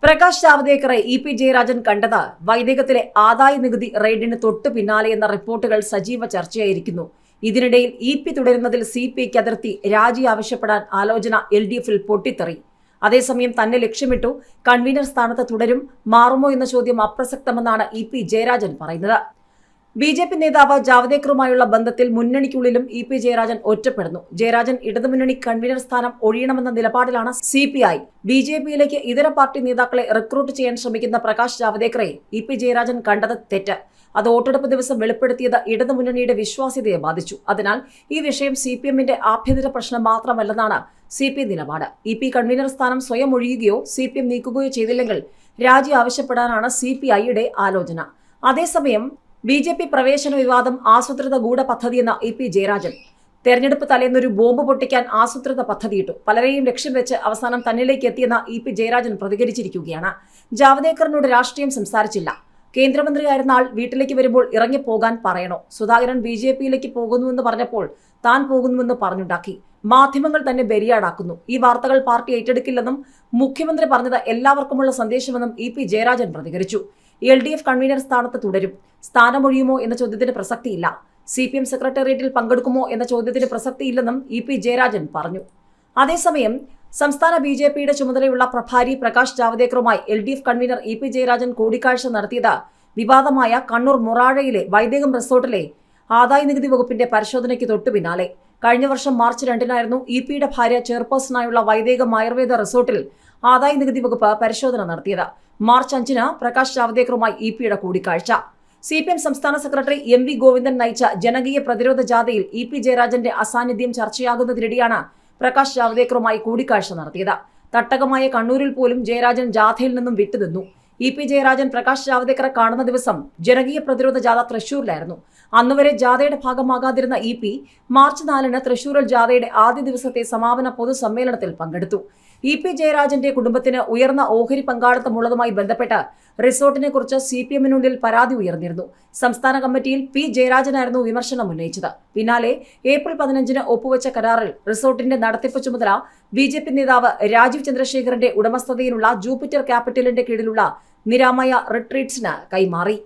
Prakash ജാവ്ദേക്കറെ P Jayarajan കണ്ടത് വൈദേകത്തിലെ ആദായ നികുതി റെയ്ഡിന് തൊട്ടു പിന്നാലെ എന്ന റിപ്പോർട്ടുകൾ സജീവ ചർച്ചയായിരിക്കുന്നു. ഇതിനിടയിൽ പി തുടരുന്നതിൽ സിപിഐക്ക് അതിർത്തി രാജി ആവശ്യപ്പെടാൻ ആലോചന LDFിൽ പൊട്ടിത്തെറി. അതേസമയം തന്നെ ലക്ഷ്യമിട്ടു കൺവീനർ സ്ഥാനത്ത് തുടരും, മാറുമോ എന്ന ചോദ്യം അപ്രസക്തമെന്നാണ് പി ജയരാജൻ പറയുന്നത്. BJP നേതാവ് ജാവ്ദേക്കറുമായുള്ള ബന്ധത്തിൽ മുന്നണിക്കുള്ളിലും പി ജയരാജൻ ഒറ്റപ്പെടുന്നു. ജയരാജൻ ഇടതുമുന്നണി കൺവീനർ സ്ഥാനം ഒഴിയണമെന്ന നിലപാടിലാണ് CPI. BJPയിലേക്ക് ഇതര പാർട്ടി നേതാക്കളെ റിക്രൂട്ട് ചെയ്യാൻ ശ്രമിക്കുന്ന പ്രകാശ് ജാവ്ദേക്കറെ പി ജയരാജൻ കണ്ടത് തെറ്റ്. അത് വോട്ടെടുപ്പ് ദിവസം വെളിപ്പെടുത്തിയത് ഇടതുമുന്നണിയുടെ വിശ്വാസ്യതയെ ബാധിച്ചു. അതിനാൽ ഈ വിഷയം CPMന്റെ ആഭ്യന്തര പ്രശ്നം മാത്രമല്ലെന്നാണ് CPI നിലപാട്. പി കൺവീനർ സ്ഥാനം സ്വയം ഒഴിയുകയോ CPM നീക്കുകയോ ചെയ്തില്ലെങ്കിൽ രാജി ആവശ്യപ്പെടാനാണ് CPIയുടെ ആലോചന. അതേസമയം BJP പ്രവേശന വിവാദം ആസൂത്രിത ഗൂഢപദ്ധതിയെന്ന പി ജയരാജൻ. തെരഞ്ഞെടുപ്പ് തലേന്നൊരു ബോംബ് പൊട്ടിക്കാൻ ആസൂത്രിത പദ്ധതിയിട്ടു. പലരെയും ലക്ഷ്യം വെച്ച് അവസാനം തന്നിലേക്ക് എത്തിയെന്ന പി ജയരാജൻ പ്രതികരിച്ചിരിക്കുകയാണ്. ജാവ്ദേക്കറിനോട് രാഷ്ട്രീയം സംസാരിച്ചില്ല. കേന്ദ്രമന്ത്രിയായിരുന്ന ആൾ വീട്ടിലേക്ക് വരുമ്പോൾ ഇറങ്ങിപ്പോകാൻ പറയണോ? സുധാകരൻ BJPയിലേക്ക് പോകുന്നുവെന്ന് പറഞ്ഞപ്പോൾ താൻ പോകുന്നുവെന്ന് പറഞ്ഞുണ്ടാക്കി. മാധ്യമങ്ങൾ തന്നെ ബലിയാടാക്കുന്നു. ഈ വാർത്തകൾ പാർട്ടി ഏറ്റെടുക്കില്ലെന്നും മുഖ്യമന്ത്രി പറഞ്ഞത് എല്ലാവർക്കുമുള്ള സന്ദേശമെന്നും പി ജയരാജൻ പ്രതികരിച്ചു. LDF കൺവീനർ സ്ഥാനത്ത് തുടരും, സ്ഥാനമൊഴിയുമോ എന്ന ചോദ്യത്തിന് പ്രസക്തിയില്ല. CPM സെക്രട്ടേറിയറ്റിൽ പങ്കെടുക്കുമോ എന്ന ചോദ്യത്തിന് പ്രസക്തിയില്ലെന്നും പി ജയരാജൻ പറഞ്ഞു. അതേസമയം സംസ്ഥാന BJPയുടെ ചുമതലയുള്ള പ്രഭാരി പ്രകാശ് ജാവ്ദേക്കറുമായി LDF കൺവീനർ പി ജയരാജൻ കൂടിക്കാഴ്ച നടത്തിയത് വിവാദമായ കണ്ണൂർ മൊറാഴയിലെ വൈദേകം റിസോർട്ടിലെ ആദായ നികുതി വകുപ്പിന്റെ പരിശോധനയ്ക്ക് തൊട്ടു പിന്നാലെ. കഴിഞ്ഞ വർഷം മാർച്ച് 2-നായിരുന്നു പിയുടെ ഭാര്യ ചെയർപേഴ്സണായുള്ള വൈദേകം ആയുർവേദ റിസോർട്ടിൽ ആദായ നികുതി വകുപ്പ് പരിശോധന നടത്തിയത്. മാർച്ച് 5-ന് പ്രകാശ് ജാവ്ദേക്കറുമായി പിയുടെ കൂടിക്കാഴ്ച. CPM സംസ്ഥാന സെക്രട്ടറി MV ഗോവിന്ദൻ നയിച്ച ജനകീയ പ്രതിരോധ ജാഥയിൽ പി ജയരാജന്റെ അസാന്നിധ്യം ചർച്ചയാകുന്നതിനിടെയാണ് പ്രകാശ് ജാവ്ദേക്കറുമായി കൂടിക്കാഴ്ച നടത്തിയത്. തട്ടകമായ കണ്ണൂരിൽ പോലും ജയരാജൻ ജാഥയിൽ നിന്നും വിട്ടുനിന്നു. പി ജയരാജൻ പ്രകാശ് ജാവ്ദേക്കറെ കാണുന്ന ദിവസം ജനകീയ പ്രതിരോധ ജാഥ തൃശൂരിലായിരുന്നു. അന്നുവരെ ജാഥയുടെ ഭാഗമാകാതിരുന്ന പി മാർച്ച് 4-ന് തൃശൂരിൽ ജാഥയുടെ ആദ്യ ദിവസത്തെ സമാപന പൊതുസമ്മേളനത്തിൽ പങ്കെടുത്തു. പി ജയരാജന്റെ കുടുംബത്തിന് ഉയർന്ന ഓഹരി പങ്കാളിത്തമുള്ളതുമായി ബന്ധപ്പെട്ട് റിസോർട്ടിനെ കുറിച്ച് CPMനുള്ളിൽ പരാതി ഉയർന്നിരുന്നു. സംസ്ഥാന കമ്മിറ്റിയിൽ പി ജയരാജനായിരുന്നു വിമർശനം ഉന്നയിച്ചത്. പിന്നാലെ ഏപ്രിൽ 15-ന് ഒപ്പുവെച്ച കരാറിൽ റിസോർട്ടിന്റെ നടത്തിപ്പ് ചുമതല BJP നേതാവ് രാജീവ് ചന്ദ്രശേഖറിന്റെ ഉടമസ്ഥതയിലുള്ള ജൂപ്പിറ്റർ ക്യാപിറ്റലിന്റെ കീഴിലുള്ള നിരാമയ റിട്രീറ്റ്സിന് കൈമാറി.